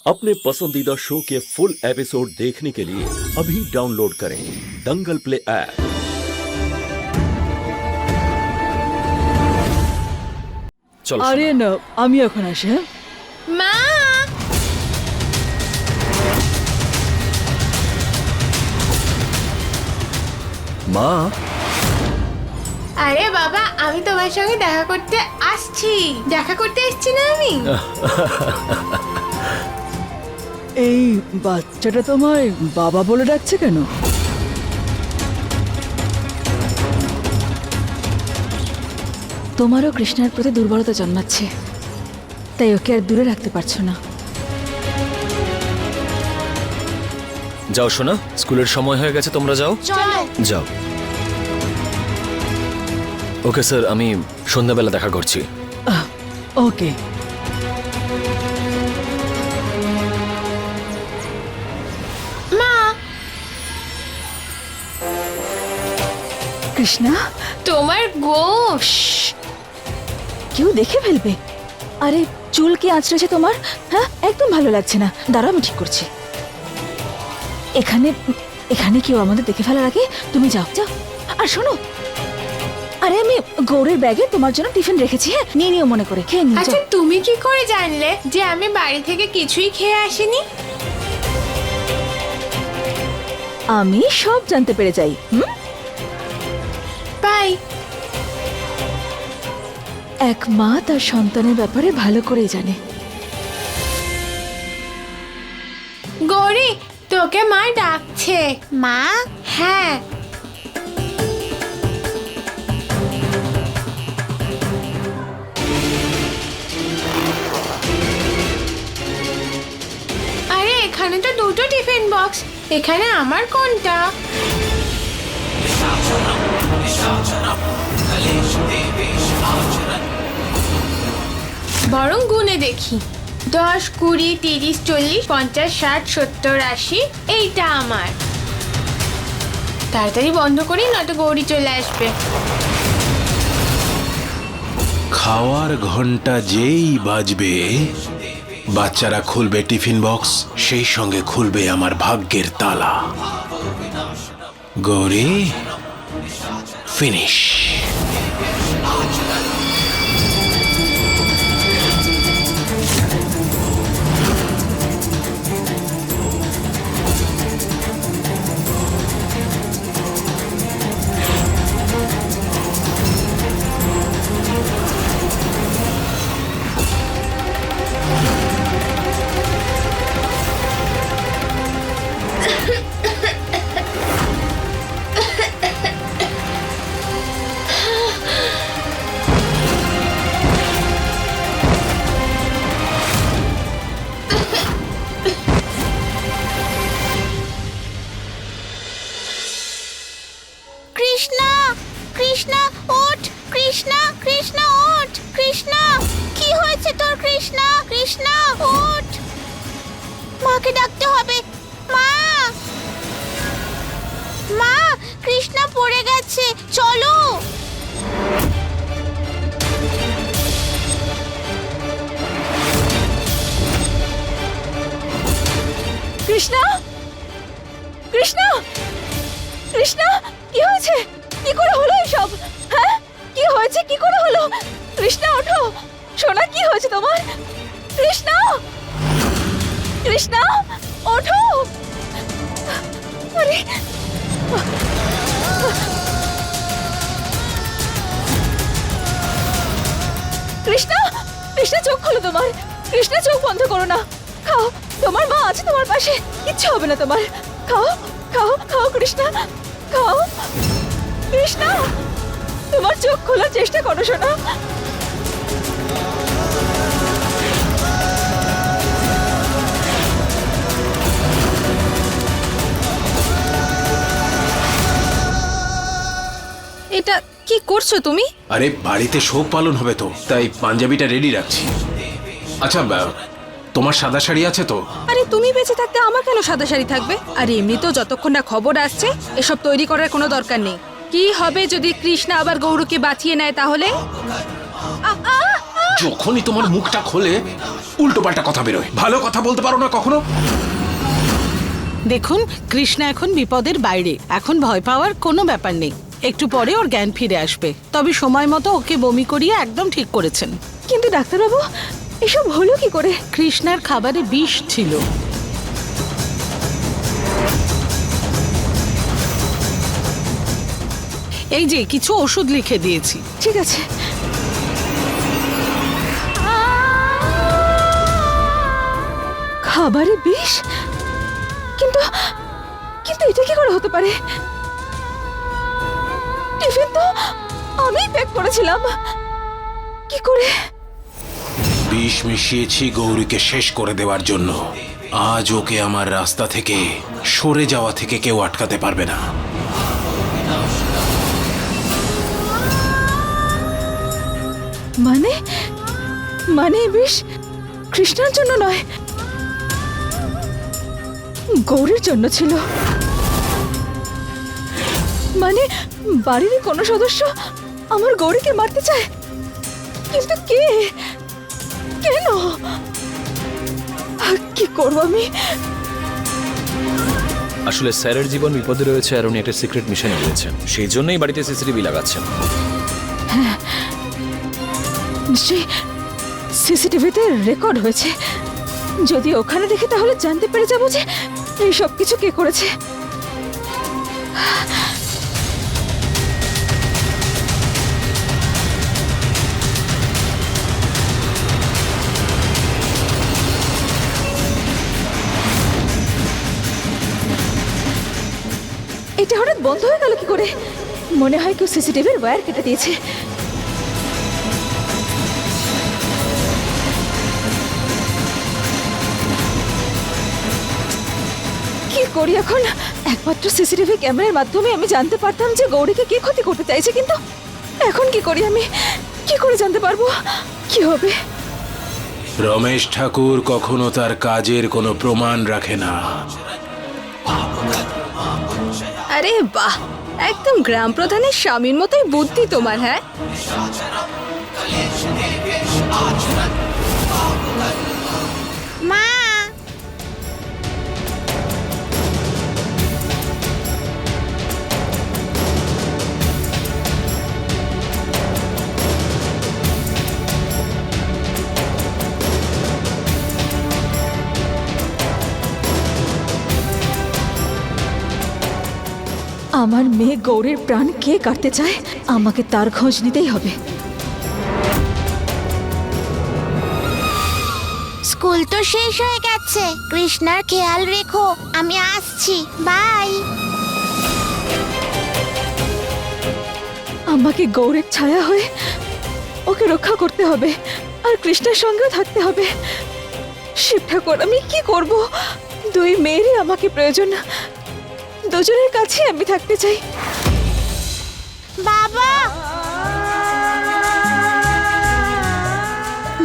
अपने पसंदीदा शो के फुल एपिसोड देखने के लिए अभी डाउनलोड करें दंगल प्ले ऐप। চলো আরে না, আমি এখন আসি। হ্যাঁ মা মা, আরে বাবা, আমি তোমার সঙ্গে দেখা করতে আসছি। দেখা করতে এসেছি না আমি? এই বাচ্চাটা তোমায় বাবা বলে ডাকছে কেন? তোমারও কৃষ্ণার প্রতি দুর্বলতা জন্মাচ্ছে, তাই ওকে আর দূরে রাখতে পারছো না। যাও শোনা, স্কুলের সময় হয়ে গেছে, তোমরা যাও চলো। যাও। ওকে স্যার, আমি সন্ধ্যাবেলা দেখা করছি। ওকে। মা, কৃষ্ণা, তোমার গোশ। কেউ দেখে ফেলবে। আরে চুল কি আঁচড়েছে তোমার? হ্যাঁ, একদম ভালো লাগছে না। দাঁড়াও, আমি ঠিক করছি। এখানে এখানে কেউ আমাদের দেখে ফেলার আগে তুমি যাও যাও। আর শোনো, আরে আমি গৌরের ব্যাগে তোমার জন্য টিফিন রেখেছি। হ্যাঁ, নিয়ে নিও, মনে করে খেয়ে নিও। আচ্ছা, যাও। তুমি কি করে জানলে যে আমি বাড়ি থেকে কিছুই খেয়ে আসিনি? আমি সব জানতে পেরে যাই। বাই। এক মা তার সন্তানের ব্যাপারে ভালো করেই জানে। গৌরী, তোকে মা ডাকছে। মা? হ্যাঁ। আরে এখানে তো দুটো টিফিন বক্স, এখানে আমার কোনটা? বরং গুনে দেখি। 10, 20, 30, 40, 50, 60, 70, 80। এইটা আমার। তাড়াতাড়ি বন্ধ করি, নয়তো গৌরী চলে আসবে। খাওয়ার ঘন্টা যেই বাজবে, বাচ্চারা খুলবে টিফিন বক্স, সেই সঙ্গে খুলবে আমার ভাগ্যের তালা। গৌরী, ফিনিশ। কৃষ্ণা, কৃষ্ণা ওঠ! কৃষ্ণা, কৃষ্ণা ওঠ! কৃষ্ণা, কি হয়েছে তোর? কৃষ্ণা, কৃষ্ণা ওঠ! মাকে ডাকতে হবে। মা, মা, কৃষ্ণা পড়ে গেছে, চলো। কৃষ্ণা, কৃষ্ণা, কৃষ্ণা, কি হয়েছে? কি করে হলো এসব? হ্যাঁ, কি হয়েছে? কি করে হলো? কৃষ্ণা, ওঠো। সোনা, কি হয়েছে তোমার? কৃষ্ণা, কৃষ্ণা, ওঠো। আরে কৃষ্ণা, কৃষ্ণা, চোখ খোলো তোমার। কৃষ্ণা, চোখ বন্ধ করো না। খাও, তোমার মা আছে তোমার পাশে, কিচ্ছু হবে না তোমার। খাও, খাও, খাও কৃষ্ণা, খাও। কৃষ্ণা, তোমার চোখ খোলার চেষ্টা করো সোনা। এটা কি করছো তুমি? আরে বাড়িতে শোক পালন হবে তো, তাই পাঞ্জাবিটা রেডি রাখছি। আচ্ছা, তোমার সাদা শাড়ি আছে তো? আরে তুমি বেঁচে থাকতে আমার কেন সাদা শাড়ি থাকবে? আর এমনিতেও যতক্ষণ না খবর আসছে এসব তৈরি করার কোনো দরকার নেই। কি হবে যদি কৃষ্ণা আবার গৌরকে বাঁচিয়ে নেয় তাহলে? যখনই তোমার মুখটা খোলে উল্টোপাল্টা কথা বেরোয়, ভালো কথা বলতে পারো না কখনো। দেখুন, কৃষ্ণা এখন বিপদের বাইরে, এখন ভয় পাওয়ার কোনো ব্যাপার নেই। একটু পরে ওর জ্ঞান ফিরে আসবে, তবে সময় মতো ওকে বমি করিয়ে একদম ঠিক করেছেন। কিন্তু ডাক্তারবাবু, এসব হলো কি করে? কৃষ্ণার খাবারে বিষ ছিল। এই যে কিছু ওষুধ লিখে দিয়েছি। ঠিক আছে। খাবারে বিষ? কিন্তু কিন্তু এটা কি করে হতে পারে? টিফিন তো আমি প্যাক করেছিলাম। কি করে? বিষ মিশিয়েছি গৌরীকে শেষ করে দেওয়ার জন্য। আজ ওকে আমার রাস্তা থেকে সরে যাওয়া থেকে কেউ আটকাতে পারবে না। মানে মানে বিষ কৃষ্ণার জন্য নয়, গৌরীর জন্য ছিল। মানে বাড়ির কোনো সদস্য আমার গৌরীকে মারতে চায়, কিন্তু কে, কেন, কি করবো আমি? আসলে স্যারের জীবন বিপদে রয়েছে আর উনি একটা সিক্রেট মিশনে রয়েছেন, সেই জন্যই বাড়িতে সিসিটিভি লাগাচ্ছেন। নিশ্চয়ই সিসিটিভিতে রেকর্ড হয়েছে। যদি ওখানে দেখে তাহলে জানতে পেরে যাবো যে এই সব কিছু কে করেছে। এটা হঠাৎ বন্ধ হয়ে গেল কি করে? মনে হয় কেউ সিসিটিভির ওয়্যার কেটে দিয়েছে। কি করি এখন? একমাত্র সিসিটিভি ক্যামেরার মাধ্যমে আমি জানতে পারতাম যে গৌরীকে কে ক্ষতি করতে চাইছে, কিন্তু এখন কি করি আমি? কি করে জানতে পারবো কি হবে? রমেশ ঠাকুর কখনো তার কাজের কোনো প্রমাণ রাখে না। আরে বাহ, একদম গ্রাম প্রধানের স্বামীর মতোই বুদ্ধি তোমার। হ্যাঁ, মা, আমার মেয়ে গৌরীর প্রাণ কে কাটতে চায়, আমাকে তার খোঁজ নিতেই হবে। স্কুল তো শেষ হয়ে গেছে, কৃষ্ণার খেয়াল রেখো, আমি আসছি, বাই। আমাকে গৌরীর ছায়া হয়ে ওকে রক্ষা করতে হবে, আর কৃষ্ণের সঙ্গেও থাকতে হবে। শিব ঠাকুর, আমি কি করব? দুই মেয়েরই আমাকে প্রয়োজন, দুজনের কাছে আমি থাকতে চাই। বাবা,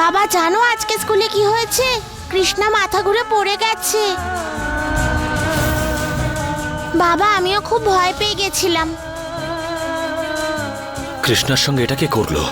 বাবা জানো আজকে স্কুলে কি হয়েছে? কৃষ্ণা মাথা ঘুরে পড়ে গেছে। বাবা, আমিও খুব ভয় পেয়ে গেছিলাম। কৃষ্ণার সঙ্গে এটা কে করলো?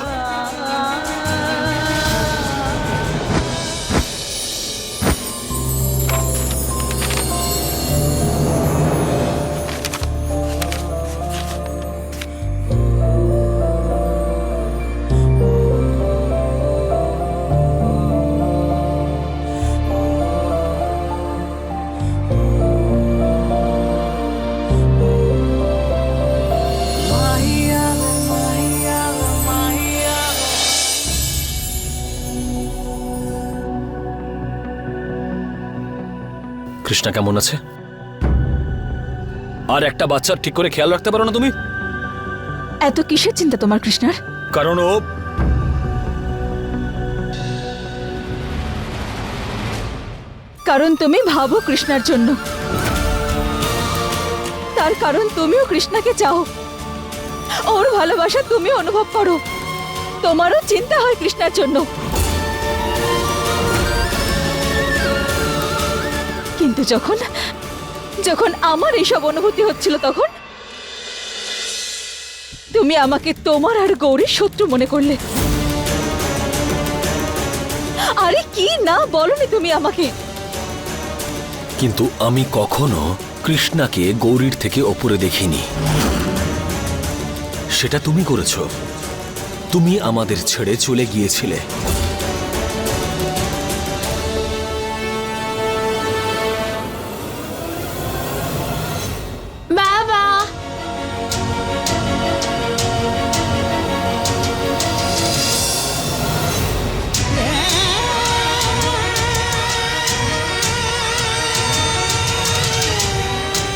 কৃষ্ণা কেমন আছে? আর একটা বাচ্চার ঠিক করে খেয়াল রাখতে পারো না তুমি? এত কিসের চিন্তা তোমার কৃষ্ণার? কারণ ও কারণ তুমি ভাবো কৃষ্ণার জন্য, তার কারণ তুমিও কৃষ্ণাকে চাও, ওর ভালোবাসা তুমি অনুভব করো, তোমারও চিন্তা হয় কৃষ্ণার জন্য। কিন্তু যখন যখন আমার এইসব অনুভূতি হচ্ছিল, তখন তুমি আমাকে তোমার আর গৌরীর শত্রু মনে করলে। আরে কি না বলনি তুমি আমাকে। কিন্তু আমি কখনো কৃষ্ণাকে গৌরীর থেকে ওপরে দেখিনি। সেটা তুমি করেছো। তুমি আমাদের ছেড়ে চলে গিয়েছিলে। বাবা,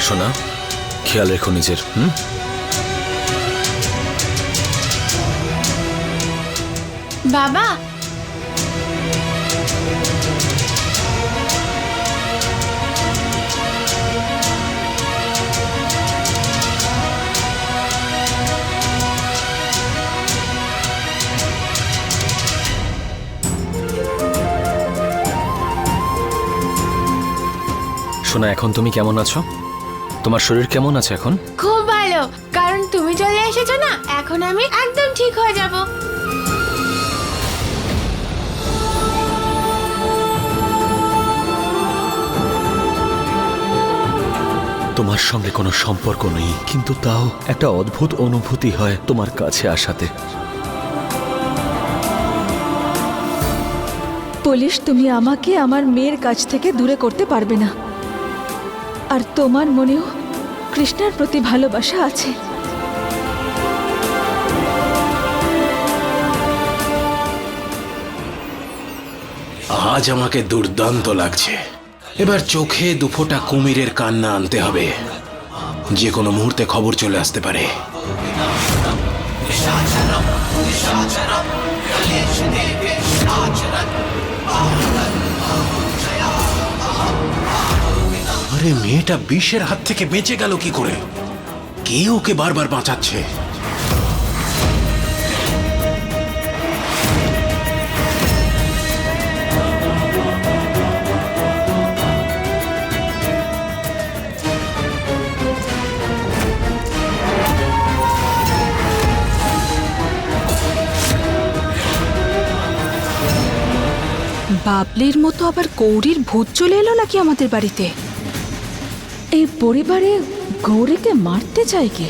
সোনা, খেয়াল রেখো নিজের। বাবা, সোনা, এখন তুমি কেমন আছো? তোমার শরীর কেমন আছে এখন? খুব ভালো, কারণ তুমি চলে এসেছো না, এখন আমি একদম ঠিক হয়ে যাব। তোমার সঙ্গে কোনো সম্পর্ক নেই, কিন্তু তাও একটা অদ্ভুত অনুভূতি হয় তোমার কাছে আসাতে। পুলিশ, তুমি আমাকে আমার মেয়ের কাছ থেকে দূরে করতে পারবে না। আর তোমার মনেও কৃষ্ণার প্রতি ভালোবাসা আছে। আজ আমাকে দুর্দান্ত লাগছে। এবার চোখে দুফোঁটা কুমিরের কান্না আনতে হবে। যে কোনো মুহূর্তে খবর চলে আসতে পারে। আরে মেয়েটা বিষের হাত থেকে বেঁচে গেল কি করে? কে ওকে বারবার বাঁচাচ্ছে? বাবলির মতো আবার গৌরীর ভূত চলে এলো নাকি আমাদের বাড়িতে? এই পরিবারে গৌরীকে মারতে চায় কে?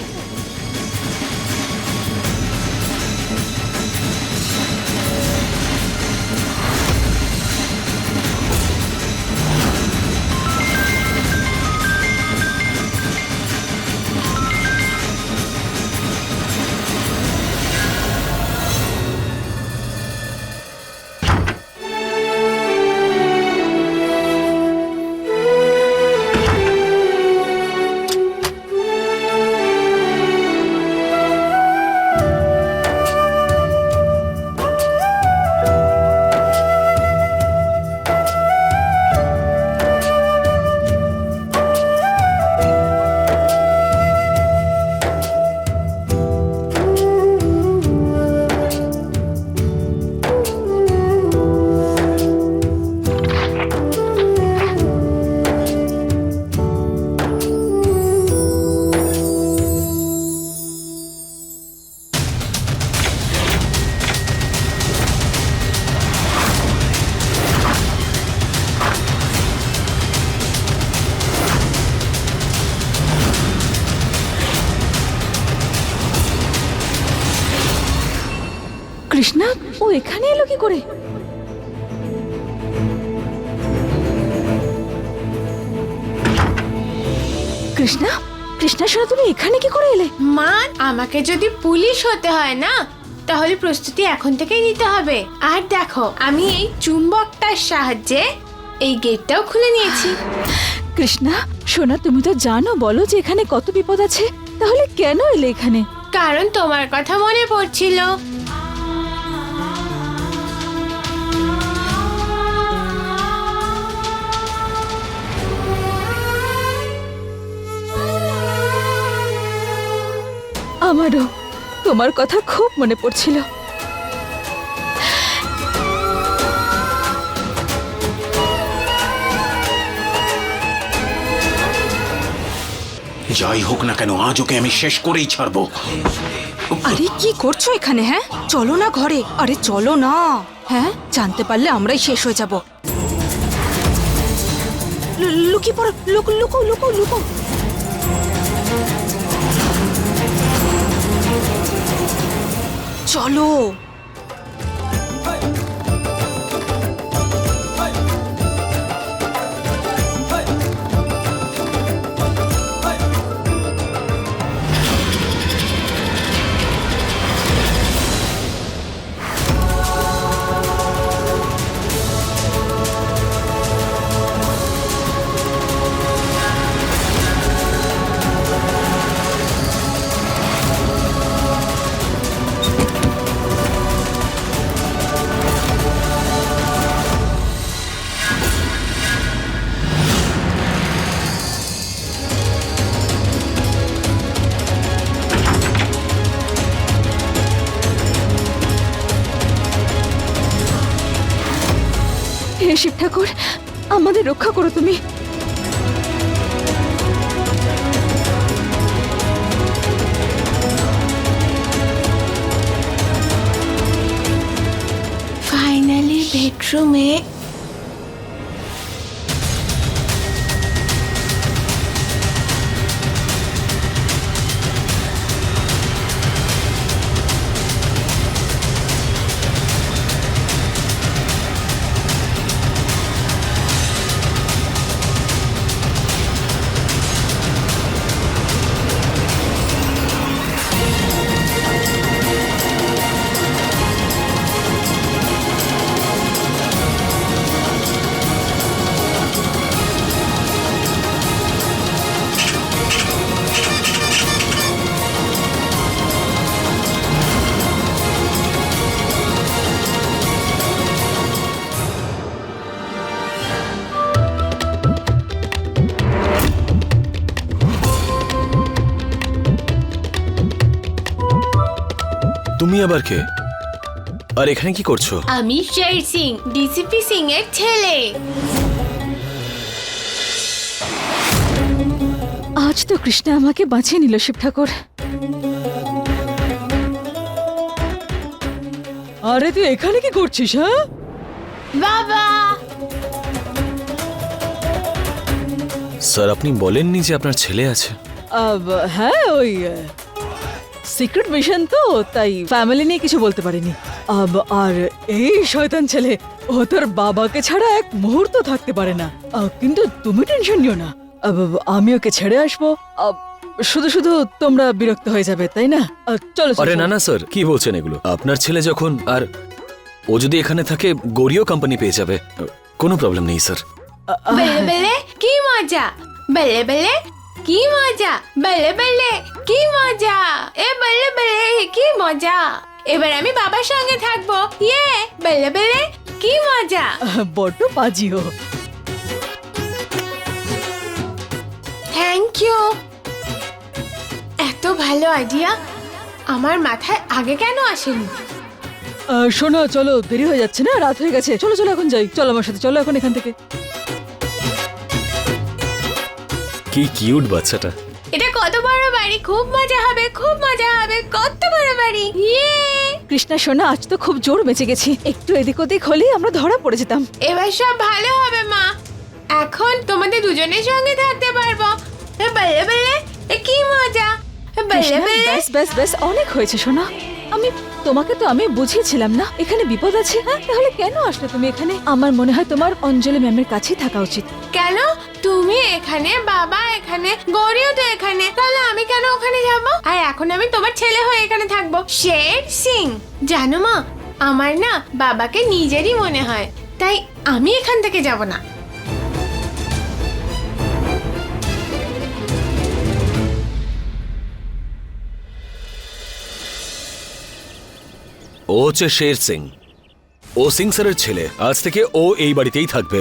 কৃষ্ণা, ও এখানে এলো কি করে? কৃষ্ণা, কৃষ্ণা সোনা, তুমি এখানে কি করে এলে? মা, আমাকে যদি পুলিশ হতে হয় না, তাহলে প্রস্তুতি এখন থেকেই নিতে হবে। আর দেখো, আমি এই চুম্বকটার সাহায্যে এই গেটটাও খুলে নিয়েছি। কৃষ্ণা সোনা, তুমি তো জানো, বলো যে এখানে কত বিপদ আছে, তাহলে কেন এলে এখানে? কারণ তোমার কথা মনে পড়ছিল। আমারও তোমার কথা খুব মনে পড়ছিল। যাই হোক না কেন, আজ ওকে আমি শেষ করেই ছাড়বো। আরে কি করছো এখানে? হ্যাঁ, চলো না ঘরে। আরে চলো না। হ্যাঁ, জানতে পারলে আমরাই শেষ হয়ে যাব। লুকিয়ে পড়ো, লুকো লুকো লুকো লুকো। চলো। হে শিব ঠাকুর, আমাদের রক্ষা করো তুমি। ফাইনালি বেডরুমে তুমি আবার কে? আর এখানে কি করছো? আমি শের সিং, ডিসিপি সিং এর ছেলে। আজ তো কৃষ্ণা আমাকে বাঁচিয়ে নিল শিব ঠাকুর। আরে তুই এখানে কি করছিস? হ্যাঁ, বাবা, স্যার আপনি বলেননি যে আপনার ছেলে আছে? হ্যাঁ, ওই সিক্রেট মিশন তো, তাই ফ্যামিলি নিয়ে কিছু বলতে পারিনি। আর এই শয়তান ছেলে, ও তোর বাবাকে ছাড়া এক মুহূর্ত থাকতে পারে না। কিন্তু তুমি টেনশন নিও না, আমি ওকে ছেড়ে আসবো। শুধু শুধু তোমরা বিরক্ত হয়ে যাবে, তাই না? চলো চলো, আরে না চলো। না স্যার, কি বলছেন এগুলো? আপনার ছেলে যখন, আর ও যদি এখানে থাকে, গড়িও কোম্পানি পেয়ে যাবে। কোনো প্রবলেম নেই স্যার। বেলে বেলে কি মজা, বেলে বেলে কি মজা, বেলে বেলে কি মজা, এ বেলে বেলে কি মজা। এবার আমি বাবার সঙ্গে থাকবো। ইয়ে, বেলে বেলে কি মজা। বড্ড বাজিও। Thank you. এত ভালো আইডিয়া আমার মাথায় আগে কেন আসেনি? শোনো, চলো, দেরি হয়ে যাচ্ছে না, রাত হয়ে গেছে। চলো চলো, এখন যাই। চলো আমার সাথে, চলো এখন এখান থেকে। কি কিউট বাচ্চাটা। এটা কত বড় বাড়ি, খুব মজা হবে, খুব মজা হবে। কত বড় বাড়ি। ইয়ে, কৃষ্ণা সোনা, আজ তো খুব জোর বেঁচে গেছি। একটু এদিক ওদিক হলেই আমরা ধরা পড়ে যেতাম। এবার সব ভালো হবে মা। এখন তোমাদের দুজনের সঙ্গে থাকতে পারবো। এ বেলে বেলে এ কি মজা, এ বেলে কৃষ্ণা, বেলে। ব্যাস ব্যাস ব্যাস, অনেক হয়েছে সোনা। তোমাকে তো আমি বুঝিয়েছিলাম না এখানে বিপদ আছে। হ্যাঁ, তাহলে কেন আসলে তুমি এখানে? আমার মনে হয় তোমার অঞ্জলি ম্যামের কাছেই থাকা উচিত। কেন তুমি এখানে, বাবা এখানে, গৌরীও তো এখানে, তাহলে আমি কেন ওখানে যাব? আর এখন আমি তোমার ছেলে হয়ে এখানে থাকবো, শের সিং। জানো মা, আমার না বাবাকে নিজেরই মনে হয়, তাই আমি এখান থেকে যাব না। ও হচ্ছে শের সিং, ও সিং স্যারের ছেলে। আজ থেকে ও এই বাড়িতেই থাকবে।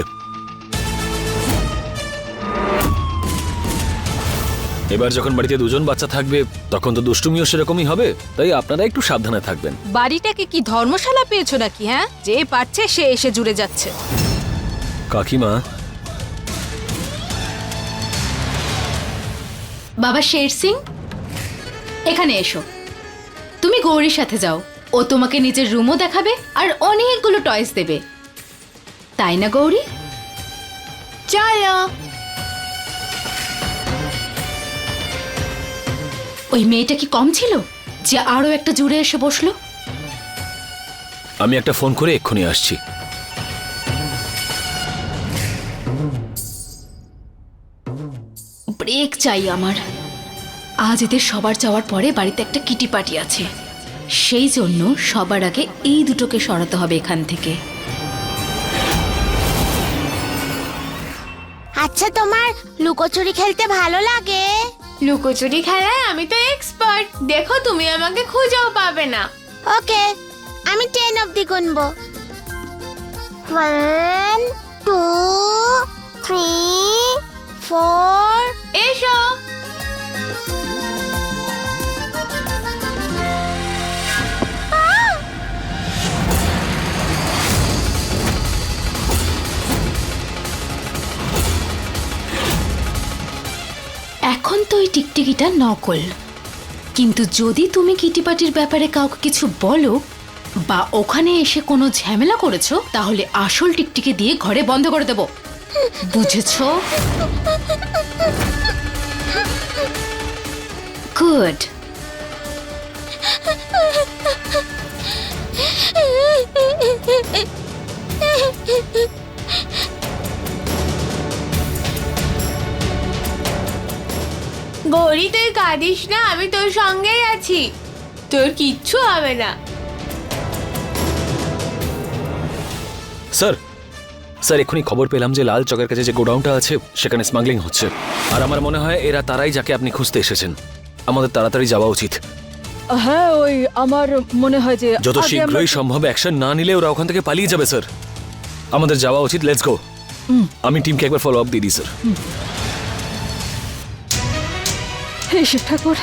এবার যখন বাড়িতে দুজন বাচ্চা থাকবে, তখন তো দুষ্টুমিও সেরকমই হবে। তাই আপনারা একটু সাবধানে থাকবেন। বাড়িটাকে কি ধর্মশালা পেয়েছো নাকি? হ্যাঁ, যে পারছে সে এসে জুড়ে যাচ্ছে। কাকিমা, বাবা শের সিং, এখানে এসো। তুমি গৌরীর সাথে যাও, ও তোমাকে নিজের রুমও দেখাবে আর অনেকগুলো টয়েস দেবে, তাই না গৌরী? চলো। ওই মেয়েটা কি কম ছিল যে আরো একটা জুড়ে এসে বসলো? আমি একটা ফোন করে এক্ষুনি আসছি। ব্রেক চাই আমার। আজ এদের সবার যাওয়ার পরে বাড়িতে একটা কিটি পার্টি আছে, সেই জন্য সবার আগে এই দুটোকে সরাতে হবে এখান থেকে। আচ্ছা, তোমার লুকোচুরি খেলতে ভালো লাগে? লুকোচুরি খেলায় আমি তো এক্সপার্ট, দেখো তুমি আমাকে খুঁজেও পাবে না। ওকে, আমি 10 অবধি গুনবো। 1 2 3 4। এসো। এখন তো ওই টিকটিকিটা নকল, কিন্তু যদি তুমি কিটি পার্টির ব্যাপারে কাউকে কিছু বলো বা ওখানে এসে কোনো ঝামেলা করেছো, তাহলে আসল টিকটিকি দিয়ে ঘরে বন্ধ করে দেব, বুঝেছো? গুড। গৌরী, তুই কাঁদিস না, আমি তোর সঙ্গেই আছি, তোর কিচ্ছু হবে না। স্যার, স্যার এক্ষুনি খবর পেলাম যে লাল চকের কাছে যে গোডাউনটা আছে সেখানে স্মাগলিং হচ্ছে, আর আমার মনে হয় এরা তারাই যাকে আপনি খুঁজতে এসেছেন। আমাদের তাড়াতাড়ি যাওয়া উচিত। হ্যাঁ, ওই আমার মনে হয় যে যত আগে আমরা- শীঘ্রই সম্ভব অ্যাকশন না নিলে ওরা ওখান থেকে পালিয়ে যাবে স্যার। আমাদের যাওয়া উচিত, লেটস গো। আমি টিমকে একবার ফলো আপ দিয়ে দিই স্যার। হে শিব ঠাকুর,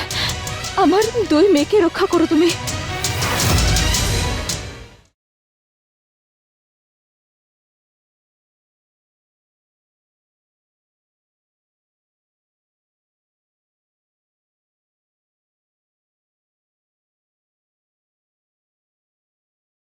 আমার 2 মেয়েকে রক্ষা করো তুমি।